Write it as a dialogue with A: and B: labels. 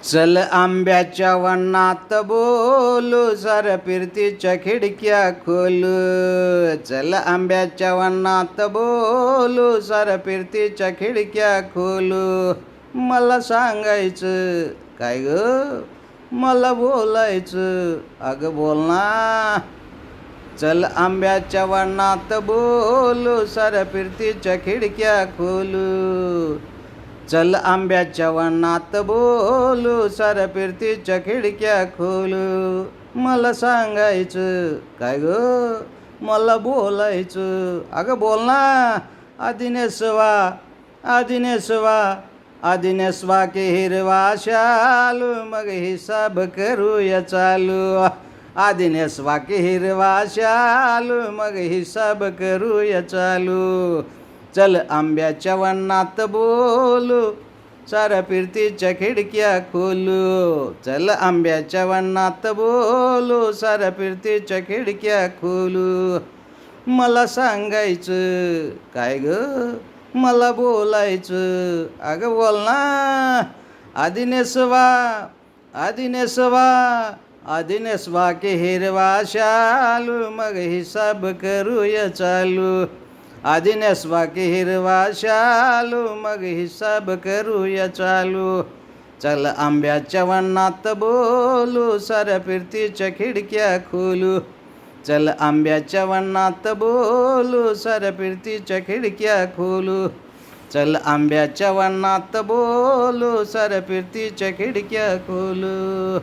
A: चल आंब्याच्या वनात बोलू, साऱ्या फिरतीच्या खिडक्या खोलू. चल आंब्याच्या वनात बोलू, साऱ्या फिरतीच्या खिडक्या खोलू. मला सांगायचं काय ग, मला बोलायचं अगं बोल ना. चल आंब्याच्या वनात बोलू, साऱ्या फिरतीच्या खिडक्या खोलू. चल आंब्याच्या वनात बोलू, साऱ्या फिरतीच्या खिडक्या खोलू. मला सांगायचं काय ग, मला बोलायचं अगं बोल ना. आधी नेसवा, आधी नेसवा, आधी नेसवा की हिरवा शालू, मग हिसाब करूया चालू. आधी नेसवा की हिरवा शालू, मग हिसाब करूया चालू. चल आंब्याच्या वनात बोलू, साऱ्या फिरतीच्या खिडक्या खोलू. चल आंब्याच्या वनात बोलू, साऱ्या फिरतीच्या खिडक्या खोलू. मला सांगायचं काय ग, मला बोलायचं अगं बोल ना. आधी नेसवा, आधी नेसवा, आधी नेसवा की हिरवा शालू, मग हिसाब करूया चालू. आधी नेसवा की हिरवा शालू, मग हिसाब करूया चालू. चल आंब्याच्या वनात बोलू, साऱ्या फिरतीच्या खिडक्या खोलू. चल आंब्याच्या वनात बोलू, साऱ्या फिरतीच्या खिडक्या खोलू. चल आंब्याच्या वनात बोलू, साऱ्या फिरतीच्या खिडक्या खोलू.